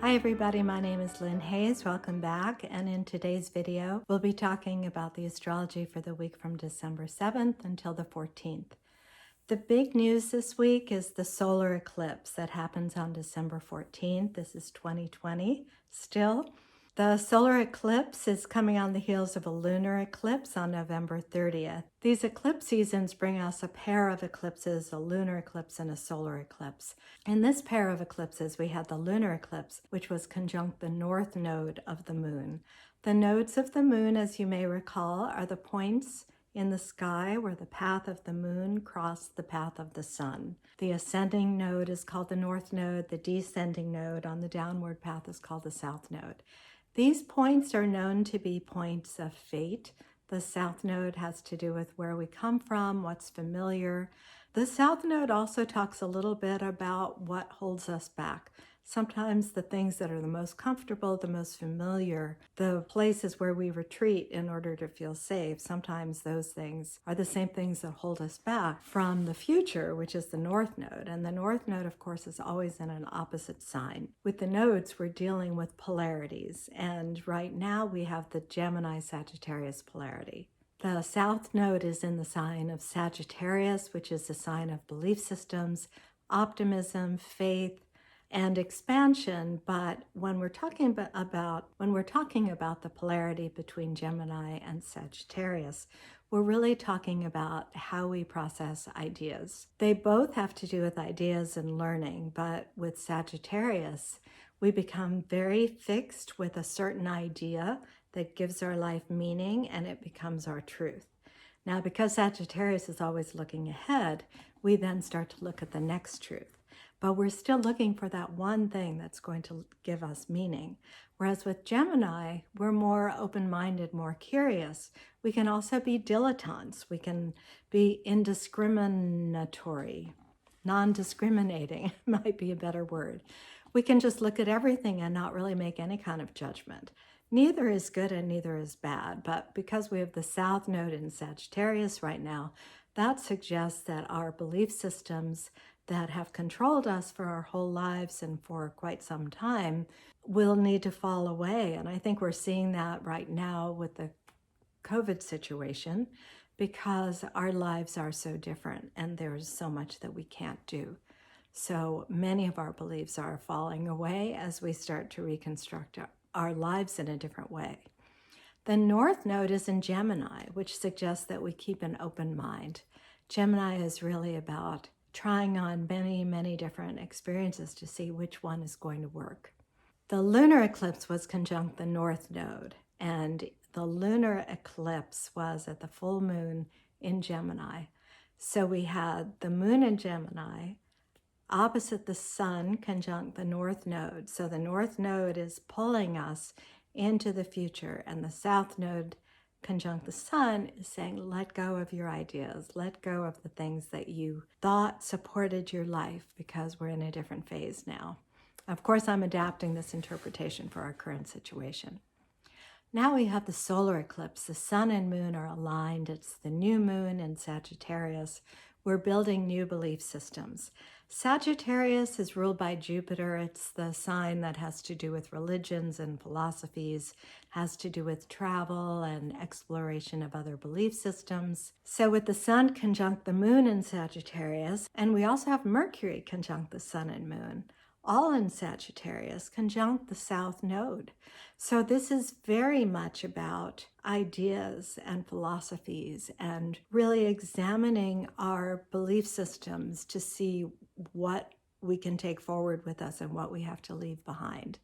Hi everybody, my name is Lynn Hayes. Welcome back. And in today's video, we'll be talking about the astrology for the week from December 7th until the 14th. The big news this week is the solar eclipse that happens on December 14th. This is 2020 still. The solar eclipse is coming on the heels of a lunar eclipse on November 30th. These eclipse seasons bring us a pair of eclipses, a lunar eclipse and a solar eclipse. In this pair of eclipses, we had the lunar eclipse, which was conjunct the north node of the moon. The nodes of the moon, as you may recall, are the points in the sky where the path of the moon crossed the path of the sun. The ascending node is called the north node. The descending node on the downward path is called the south node. These points are known to be points of fate. The south node has to do with where we come from, what's familiar. The south node also talks a little bit about what holds us back. Sometimes the things that are the most comfortable, the most familiar, the places where we retreat in order to feel safe, sometimes those things are the same things that hold us back from the future, which is the north node. And the north node, of course, is always in an opposite sign. With the nodes, we're dealing with polarities. And right now we have the Gemini-Sagittarius polarity. The south node is in the sign of Sagittarius, which is a sign of belief systems, optimism, faith, and expansion. But when we're talking about the polarity between Gemini and Sagittarius, we're really talking about how we process ideas. They both have to do with ideas and learning, but with Sagittarius, we become very fixed with a certain idea that gives our life meaning, and it becomes our truth. Now, because Sagittarius is always looking ahead, we then start to look at the next truth. But we're still looking for that one thing that's going to give us meaning. Whereas with Gemini, we're more open-minded, more curious. We can also be dilettantes. We can be indiscriminatory, non-discriminating might be a better word. We can just look at everything and not really make any kind of judgment. Neither is good and neither is bad, but because we have the South Node in Sagittarius right now, that suggests that our belief systems that have controlled us for our whole lives and for quite some time will need to fall away. And I think we're seeing that right now with the COVID situation because our lives are so different and there's so much that we can't do. So many of our beliefs are falling away as we start to reconstruct our lives in a different way. The North Node is in Gemini, which suggests that we keep an open mind. Gemini is really about trying on many, many different experiences to see which one is going to work. The lunar eclipse was conjunct the North Node, and the lunar eclipse was at the full moon in Gemini. So we had the moon in Gemini, opposite the sun, conjunct the North Node. So the North Node is pulling us into the future, and the South Node conjunct the sun is saying, let go of your ideas, let go of the things that you thought supported your life because we're in a different phase now. Of course, I'm adapting this interpretation for our current situation. Now we have the solar eclipse. The sun and moon are aligned. It's the new moon in Sagittarius. We're building new belief systems. Sagittarius is ruled by Jupiter. It's the sign that has to do with religions and philosophies, has to do with travel and exploration of other belief systems. So with the sun conjunct the moon in Sagittarius, and we also have Mercury conjunct the sun and moon, all in Sagittarius, conjunct the South Node. So this is very much about ideas and philosophies and really examining our belief systems to see what we can take forward with us and what we have to leave behind.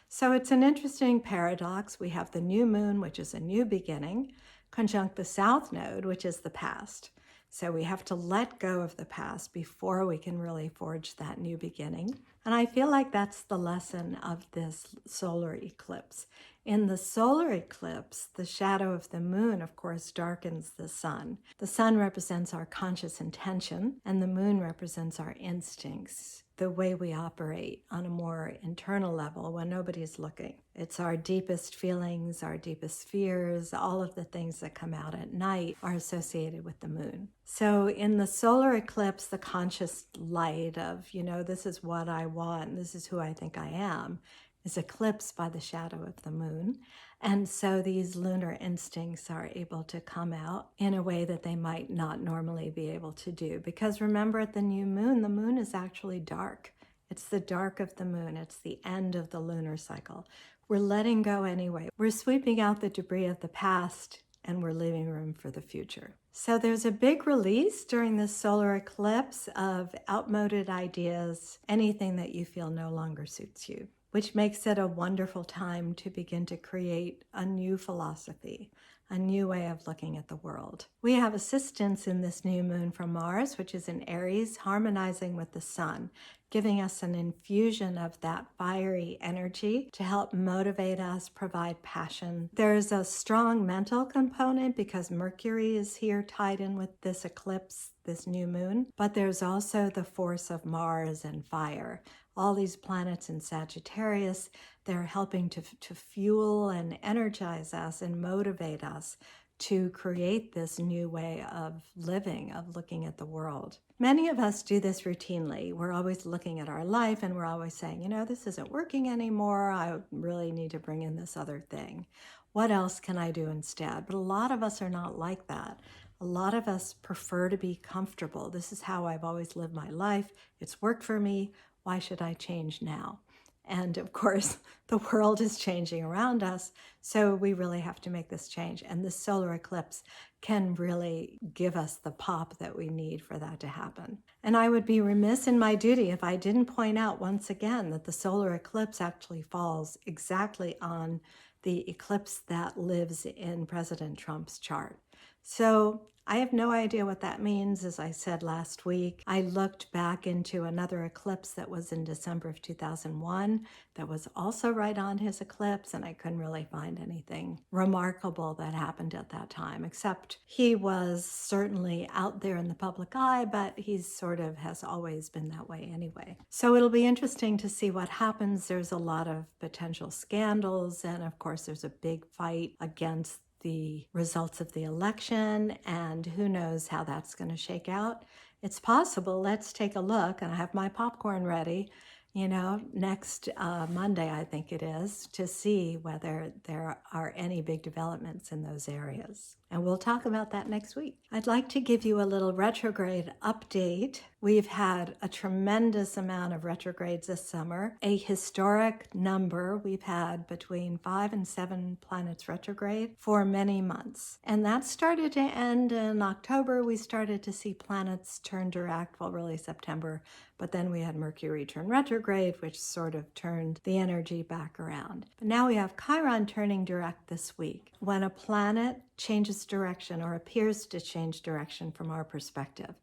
So it's an interesting paradox. We have the new moon, which is a new beginning, conjunct the South Node, which is the past. So we have to let go of the past before we can really forge that new beginning. And I feel like that's the lesson of this solar eclipse. In the solar eclipse, the shadow of the moon, of course, darkens the sun. The sun represents our conscious intention, and the moon represents our instincts, the way we operate on a more internal level when nobody's looking. It's our deepest feelings, our deepest fears, all of the things that come out at night are associated with the moon. So in the solar eclipse, the conscious light of, this is what I want, this is who I think I am, is eclipsed by the shadow of the moon. And so these lunar instincts are able to come out in a way that they might not normally be able to do. Because remember, at the moon is actually dark. It's the dark of the moon. It's the end of the lunar cycle. We're letting go anyway. We're sweeping out the debris of the past and we're leaving room for the future. So there's a big release during this solar eclipse of outmoded ideas, anything that you feel no longer suits you, which makes it a wonderful time to begin to create a new philosophy, a new way of looking at the world. We have assistance in this new moon from Mars, which is in Eris, harmonizing with the sun, giving us an infusion of that fiery energy to help motivate us, provide passion. There's a strong mental component because Mercury is here tied in with this eclipse, this new moon, but there's also the force of Mars and fire. All these planets in Sagittarius, they're helping to fuel and energize us and motivate us to create this new way of living, of looking at the world. Many of us do this routinely. We're always looking at our life and we're always saying, you know, this isn't working anymore. I really need to bring in this other thing. What else can I do instead? But a lot of us are not like that. A lot of us prefer to be comfortable. This is how I've always lived my life. It's worked for me. Why should I change now? And of course, the world is changing around us, so we really have to make this change. And this solar eclipse can really give us the pop that we need for that to happen. And I would be remiss in my duty if I didn't point out once again that the solar eclipse actually falls exactly on the eclipse that lives in President Trump's chart. So I have no idea what that means. As I said last week, I looked back into another eclipse that was in December of 2001 that was also right on his eclipse, and I couldn't really find anything remarkable that happened at that time, except he was certainly out there in the public eye, but he sort of has always been that way anyway. So it'll be interesting to see what happens. There's a lot of potential scandals, and of course there's a big fight against the results of the election, and who knows how that's going to shake out. It's possible. Let's take a look, and I have my popcorn ready, next Monday, I think it is, to see whether there are any big developments in those areas. And we'll talk about that next week. I'd like to give you a little retrograde update. We've had a tremendous amount of retrogrades this summer, a historic number. We've had between 5 and 7 planets retrograde for many months. And that started to end in October. We started to see planets turn direct, well, really September. But then we had Mercury turn retrograde, which sort of turned the energy back around. But now we have Chiron turning direct this week. When a planet changes direction or appears to change direction from our perspective,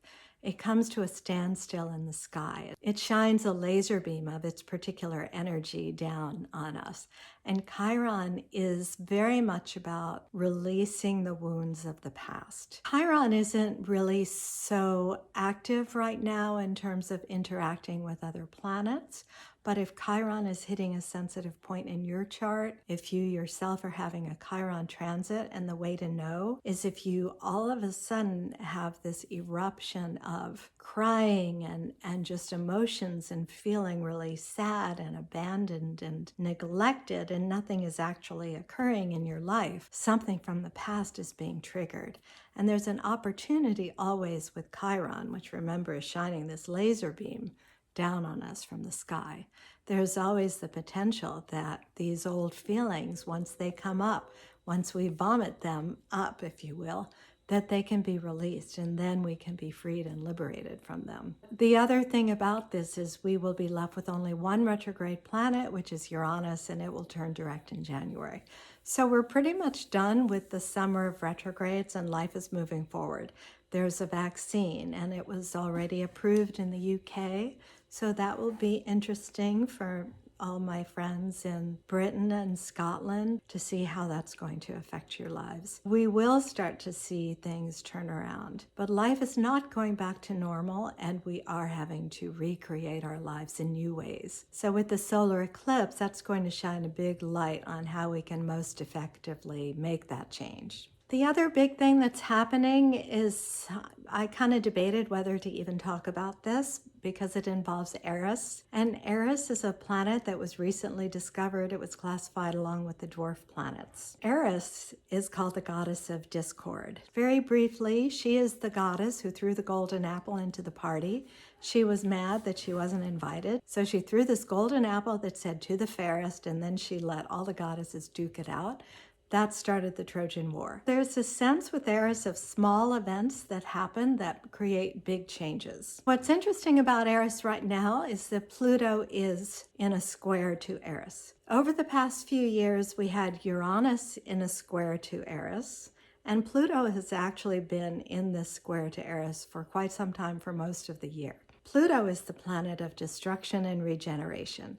it comes to a standstill in the sky. It shines a laser beam of its particular energy down on us. And Chiron is very much about releasing the wounds of the past. Chiron isn't really so active right now in terms of interacting with other planets. But if Chiron is hitting a sensitive point in your chart, if you yourself are having a Chiron transit, and the way to know is if you all of a sudden have this eruption of crying and just emotions and feeling really sad and abandoned and neglected, and nothing is actually occurring in your life, something from the past is being triggered. And there's an opportunity always with Chiron, which remember is shining this laser beam down on us from the sky. There's always the potential that these old feelings, once they come up, once we vomit them up, if you will, that they can be released, and then we can be freed and liberated from them. The other thing about this is we will be left with only one retrograde planet, which is Uranus, and it will turn direct in January. So we're pretty much done with the summer of retrogrades, and life is moving forward. There's a vaccine, and it was already approved in the UK, so that will be interesting for all my friends in Britain and Scotland to see how that's going to affect your lives. We will start to see things turn around, but life is not going back to normal, and we are having to recreate our lives in new ways. So with the solar eclipse, that's going to shine a big light on how we can most effectively make that change. The other big thing that's happening is I kind of debated whether to even talk about this because it involves Eris. And Eris is a planet that was recently discovered. It was classified along with the dwarf planets. Eris is called the goddess of discord. Very briefly, she is the goddess who threw the golden apple into the party. She was mad that she wasn't invited, so she threw this golden apple that said "to the fairest," and then she let all the goddesses duke it out. That started the Trojan War. There's a sense with Eris of small events that happen that create big changes. What's interesting about Eris right now is that Pluto is in a square to Eris. Over the past few years, we had Uranus in a square to Eris, and Pluto has actually been in this square to Eris for quite some time, for most of the year. Pluto is the planet of destruction and regeneration.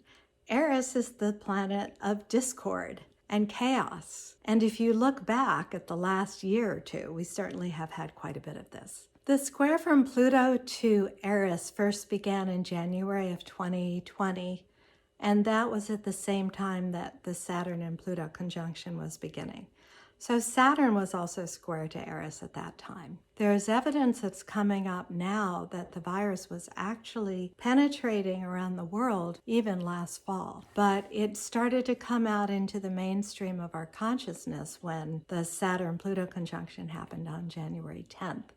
Eris is the planet of discord and chaos. And if you look back at the last year or two, we certainly have had quite a bit of this. The square from Pluto to Eris first began in January of 2020, and that was at the same time that the Saturn and Pluto conjunction was beginning. So Saturn was also square to Eris at that time. There is evidence that's coming up now that the virus was actually penetrating around the world even last fall. But it started to come out into the mainstream of our consciousness when the Saturn-Pluto conjunction happened on January 10th.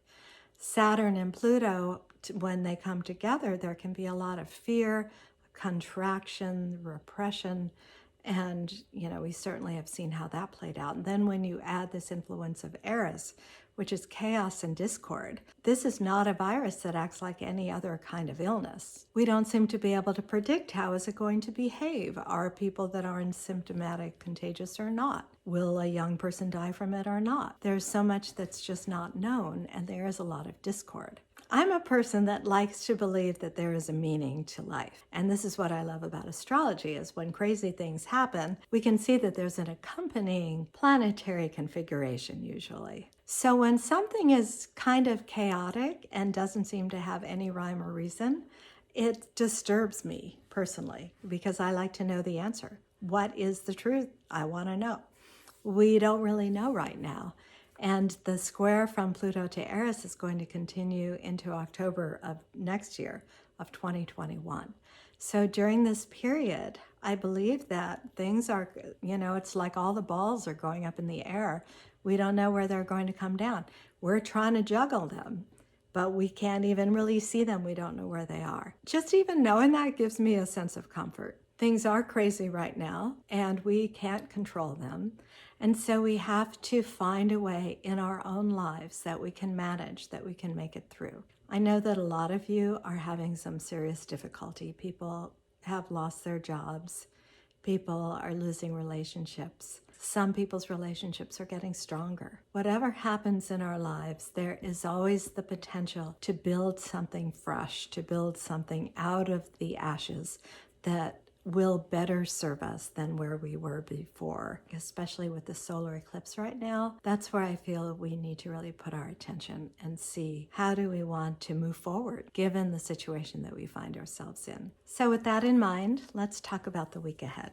Saturn and Pluto, when they come together, there can be a lot of fear, contraction, repression, and, we certainly have seen how that played out. And then when you add this influence of Eris, which is chaos and discord, this is not a virus that acts like any other kind of illness. We don't seem to be able to predict how is it going to behave. Are people that are asymptomatic contagious or not? Will a young person die from it or not? There's so much that's just not known, and there is a lot of discord. I'm a person that likes to believe that there is a meaning to life. And this is what I love about astrology, is when crazy things happen, we can see that there's an accompanying planetary configuration usually. So when something is kind of chaotic and doesn't seem to have any rhyme or reason, it disturbs me personally, because I like to know the answer. What is the truth? I want to know. We don't really know right now. And the square from Pluto to Eris is going to continue into October of next year, of 2021. So during this period, I believe that things are, it's like all the balls are going up in the air. We don't know where they're going to come down. We're trying to juggle them, but we can't even really see them. We don't know where they are. Just even knowing that gives me a sense of comfort. Things are crazy right now, and we can't control them. And so we have to find a way in our own lives that we can manage, that we can make it through. I know that a lot of you are having some serious difficulty. People have lost their jobs. People are losing relationships. Some people's relationships are getting stronger. Whatever happens in our lives, there is always the potential to build something fresh, to build something out of the ashes that will better serve us than where we were before, especially with the solar eclipse right now. That's where I feel we need to really put our attention and see how do we want to move forward given the situation that we find ourselves in. So with that in mind, let's talk about the week ahead.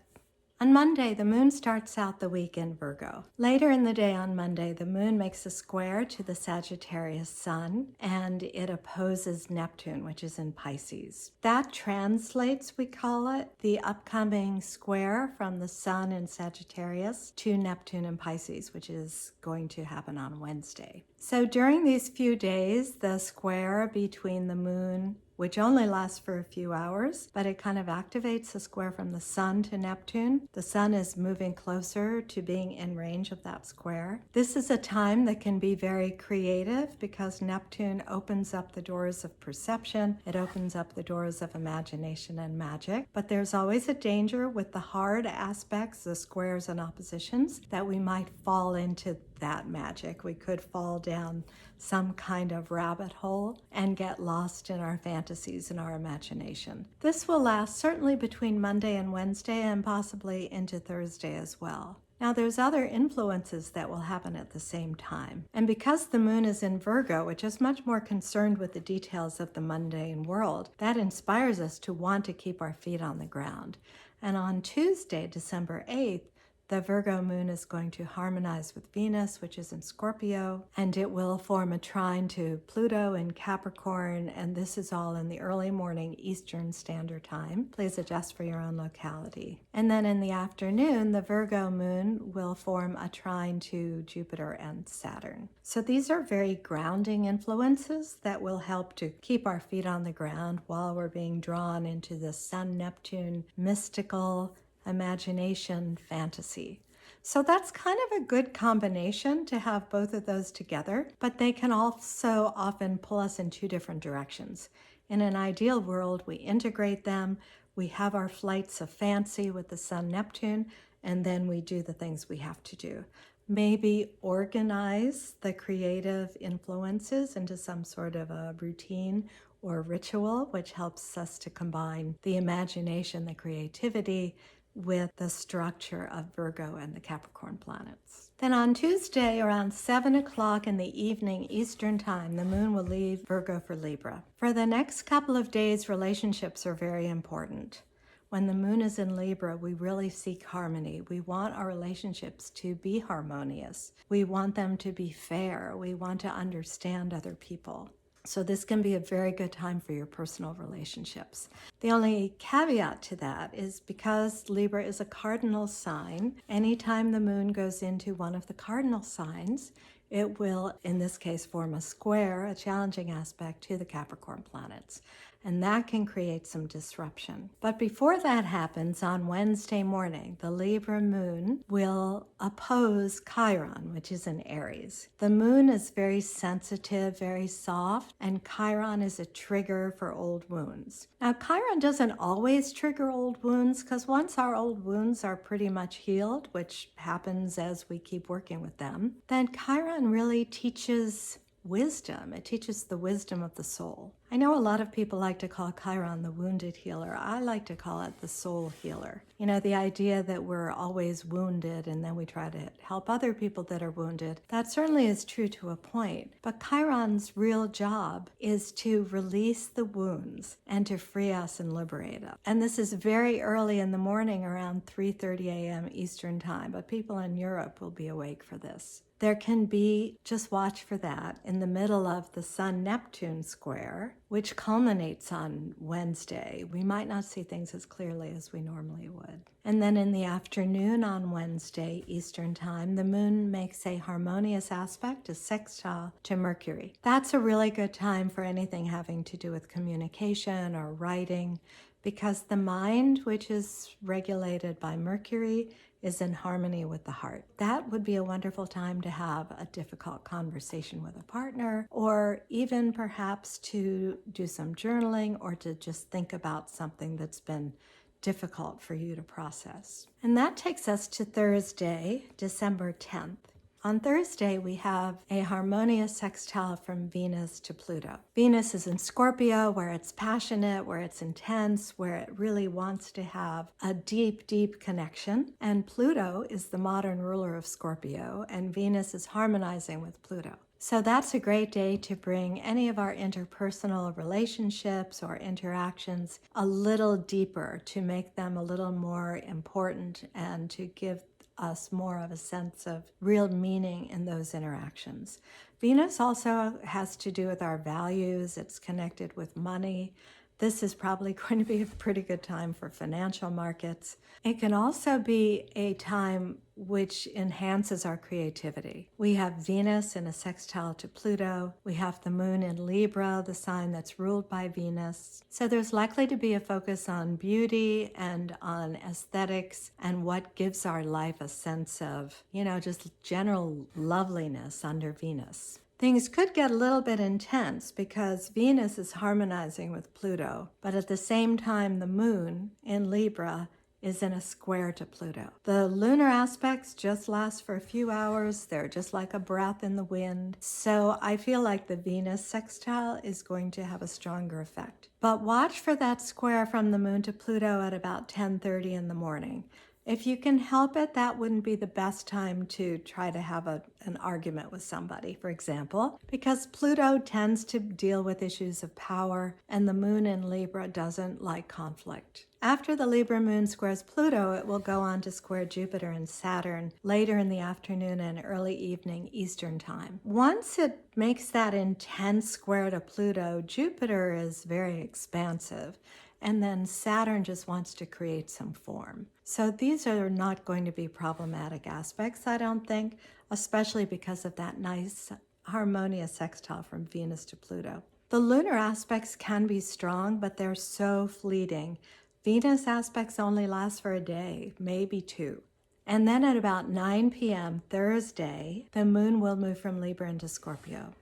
On Monday, the moon starts out the week in Virgo. Later in the day on Monday, the moon makes a square to the Sagittarius sun, and it opposes Neptune, which is in Pisces. That translates, we call it, the upcoming square from the sun in Sagittarius to Neptune in Pisces, which is going to happen on Wednesday. So during these few days, the square between the moon, which only lasts for a few hours, but it kind of activates the square from the sun to Neptune. The sun is moving closer to being in range of that square. This is a time that can be very creative because Neptune opens up the doors of perception. It opens up the doors of imagination and magic. But there's always a danger with the hard aspects, the squares and oppositions, that we might fall into that magic. We could fall down some kind of rabbit hole and get lost in our fantasies and our imagination. This will last certainly between Monday and Wednesday and possibly into Thursday as well. Now there's other influences that will happen at the same time. And because the moon is in Virgo, which is much more concerned with the details of the mundane world, that inspires us to want to keep our feet on the ground. And on Tuesday, December 8th, the Virgo moon is going to harmonize with Venus, which is in Scorpio, and it will form a trine to Pluto in Capricorn, and this is all in the early morning Eastern Standard Time. Please adjust for your own locality. And then in the afternoon, the Virgo moon will form a trine to Jupiter and Saturn. So these are very grounding influences that will help to keep our feet on the ground while we're being drawn into the Sun-Neptune mystical imagination fantasy. So that's kind of a good combination to have both of those together, but they can also often pull us in two different directions. In an ideal world, we integrate them, we have our flights of fancy with the Sun-Neptune, and then we do the things we have to do. Maybe organize the creative influences into some sort of a routine or ritual, which helps us to combine the imagination, the creativity, with the structure of Virgo and the Capricorn planets. Then on Tuesday around 7 o'clock in the evening Eastern Time, the moon will leave Virgo for Libra. For the next couple of days, relationships are very important. When the moon is in Libra, we really seek harmony. We want our relationships to be harmonious. We want them to be fair. We want to understand other people. So this can be a very good time for your personal relationships. The only caveat to that is because Libra is a cardinal sign, anytime the moon goes into one of the cardinal signs, it will, in this case, form a square, a challenging aspect to the Capricorn planets. And that can create some disruption. But before that happens, on Wednesday morning, the Libra moon will oppose Chiron, which is in Eris. The moon is very sensitive, very soft, and Chiron is a trigger for old wounds. Now, Chiron doesn't always trigger old wounds, because once our old wounds are pretty much healed, which happens as we keep working with them, then Chiron really teaches wisdom. It teaches the wisdom of the soul. I know a lot of people like to call Chiron the wounded healer. I like to call it the soul healer. You know, the idea that we're always wounded and then we try to help other people that are wounded, that certainly is true to a point. But Chiron's real job is to release the wounds and to free us and liberate us. And this is very early in the morning, around 3:30 a.m. Eastern Time, but people in Europe will be awake for this. There can be, just watch for that, in the middle of the Sun-Neptune square, which culminates on Wednesday. We might not see things as clearly as we normally would. And then in the afternoon on Wednesday, Eastern Time, the moon makes a harmonious aspect, a sextile to Mercury. That's a really good time for anything having to do with communication or writing, because the mind, which is regulated by Mercury, is in harmony with the heart. That would be a wonderful time to have a difficult conversation with a partner, or even perhaps to do some journaling or to just think about something that's been difficult for you to process. And that takes us to Thursday, December 10th. On Thursday, we have a harmonious sextile from Venus to Pluto. Venus is in Scorpio, where it's passionate, where it's intense, where it really wants to have a deep, deep connection. And Pluto is the modern ruler of Scorpio, and Venus is harmonizing with Pluto. So that's a great day to bring any of our interpersonal relationships or interactions a little deeper, to make them a little more important and to give us more of a sense of real meaning in those interactions. Venus also has to do with our values. It's connected with money. This is probably going to be a pretty good time for financial markets. It can also be a time which enhances our creativity. We have Venus in a sextile to Pluto. We have the moon in Libra, the sign that's ruled by Venus. So there's likely to be a focus on beauty and on aesthetics and what gives our life a sense of, just general loveliness under Venus. Things could get a little bit intense because Venus is harmonizing with Pluto, but at the same time, the moon in Libra is in a square to Pluto. The lunar aspects just last for a few hours. They're just like a breath in the wind. So I feel like the Venus sextile is going to have a stronger effect. But watch for that square from the moon to Pluto at about 10:30 in the morning. If you can help it, that wouldn't be the best time to try to have an argument with somebody, for example, because Pluto tends to deal with issues of power, and the moon in Libra doesn't like conflict. After the Libra moon squares Pluto, it will go on to square Jupiter and Saturn later in the afternoon and early evening Eastern time. Once it makes that intense square to Pluto, Jupiter is very expansive. And then Saturn just wants to create some form. So these are not going to be problematic aspects, I don't think, especially because of that nice harmonious sextile from Venus to Pluto. The lunar aspects can be strong, but they're so fleeting. Venus aspects only last for a day, maybe two. And then at about 9 p.m. Thursday, the moon will move from Libra into Scorpio.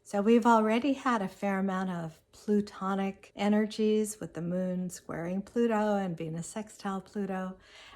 So we've already had a fair amount of Plutonic energies with the moon squaring Pluto and Venus sextile Pluto,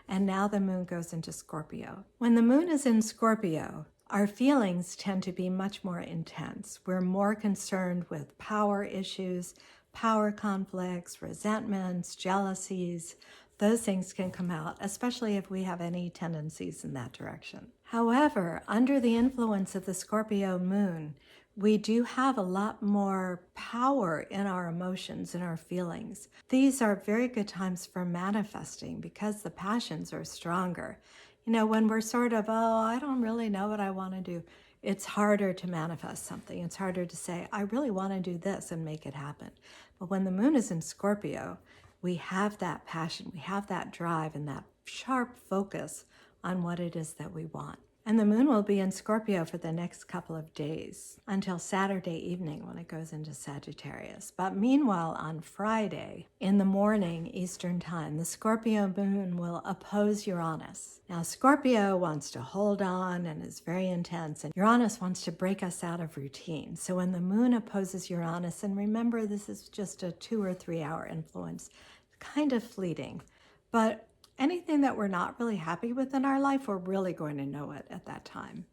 and now the moon goes into Scorpio. When the moon is in Scorpio, our feelings tend to be much more intense. We're more concerned with power issues, power conflicts, resentments, jealousies. Those things can come out, especially if we have any tendencies in that direction. However, under the influence of the Scorpio moon, we do have a lot more power in our emotions and our feelings. These are very good times for manifesting because the passions are stronger. You know, when we're sort of, oh, I don't really know what I want to do, it's harder to manifest something. It's harder to say, I really want to do this and make it happen. But when the moon is in Scorpio, we have that passion, we have that drive and that sharp focus on what it is that we want. And the moon will be in Scorpio for the next couple of days until Saturday evening when it goes into Sagittarius. But meanwhile, on Friday in the morning Eastern time, the Scorpio moon will oppose Uranus. Now, Scorpio wants to hold on and is very intense, and Uranus wants to break us out of routine. So when the moon opposes Uranus, and remember, this is just a 2 or 3 hour influence, kind of fleeting, but anything that we're not really happy with in our life, we're really going to know it at that time.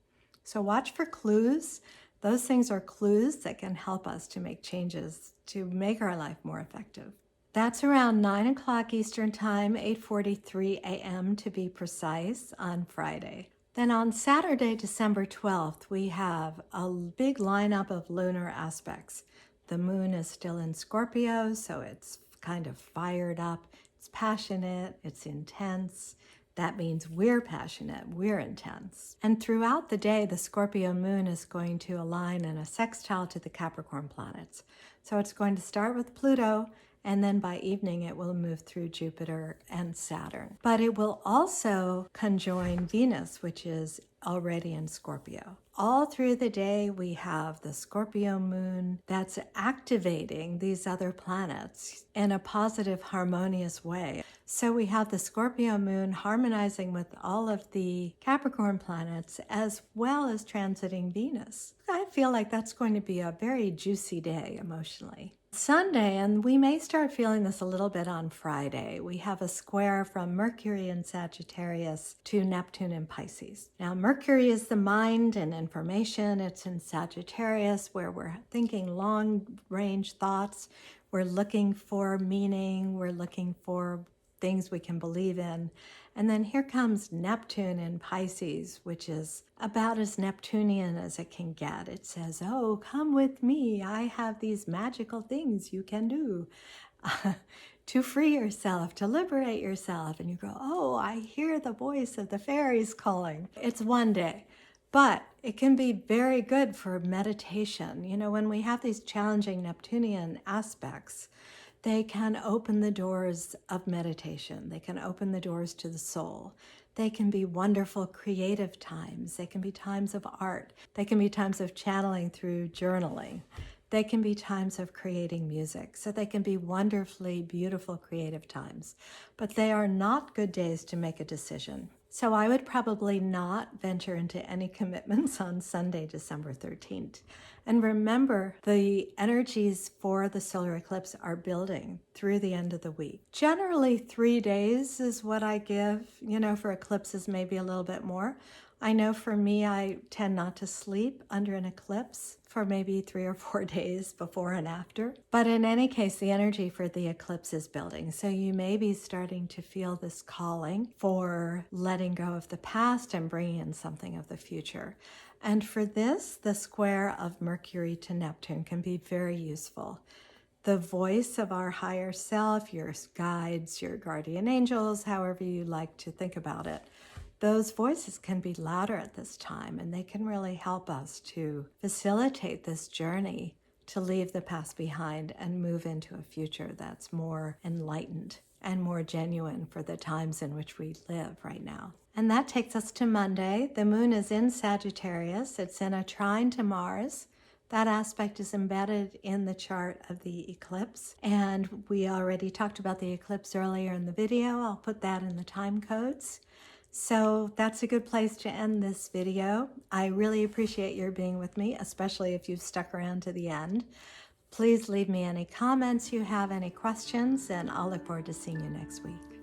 So watch for clues. Those things are clues that can help us to make changes to make our life more effective. That's around 9 o'clock Eastern time, 8:43 a.m. to be precise, on Friday. Then on Saturday, December 12th, we have a big lineup of lunar aspects. The moon is still in Scorpio, so it's kind of fired up. It's passionate, it's intense. That means we're passionate, we're intense. And throughout the day, the Scorpio moon is going to align in a sextile to the Capricorn planets. So it's going to start with Pluto, and then by evening it will move through Jupiter and Saturn. But it will also conjoin Venus, which is already in Scorpio. All through the day, we have the Scorpio moon that's activating these other planets in a positive, harmonious way. So we have the Scorpio moon harmonizing with all of the Capricorn planets as well as transiting Venus. I feel like that's going to be a very juicy day emotionally. Sunday, and we may start feeling this a little bit on Friday, we have a square from Mercury in Sagittarius to Neptune in Pisces. Now, Mercury is the mind and information. It's in Sagittarius, where we're thinking long-range thoughts. We're looking for meaning. We're looking for things we can believe in. And then here comes Neptune in Pisces, which is about as Neptunian as it can get. It says, oh, come with me. I have these magical things you can do to free yourself, to liberate yourself. And you go, oh, I hear the voice of the fairies calling. It's one day, but it can be very good for meditation. You know, when we have these challenging Neptunian aspects, they can open the doors of meditation. They can open the doors to the soul. They can be wonderful creative times. They can be times of art. They can be times of channeling through journaling. They can be times of creating music. So they can be wonderfully beautiful creative times. But they are not good days to make a decision. So I would probably not venture into any commitments on Sunday, December 13th. And remember, the energies for the solar eclipse are building through the end of the week. Generally, 3 days is what I give, you know, for eclipses, maybe a little bit more. I know for me, I tend not to sleep under an eclipse for maybe 3 or 4 days before and after. But in any case, the energy for the eclipse is building. So you may be starting to feel this calling for letting go of the past and bringing in something of the future. And for this, the square of Mercury to Neptune can be very useful. The voice of our higher self, your guides, your guardian angels, however you like to think about it, those voices can be louder at this time, and they can really help us to facilitate this journey to leave the past behind and move into a future that's more enlightened and more genuine for the times in which we live right now. And that takes us to Monday. The moon is in Sagittarius. It's in a trine to Mars. That aspect is embedded in the chart of the eclipse. And we already talked about the eclipse earlier in the video. I'll put that in the time codes. So that's a good place to end this video. I really appreciate your being with me, especially if you've stuck around to the end. Please leave me any comments you have, any questions, and I'll look forward to seeing you next week.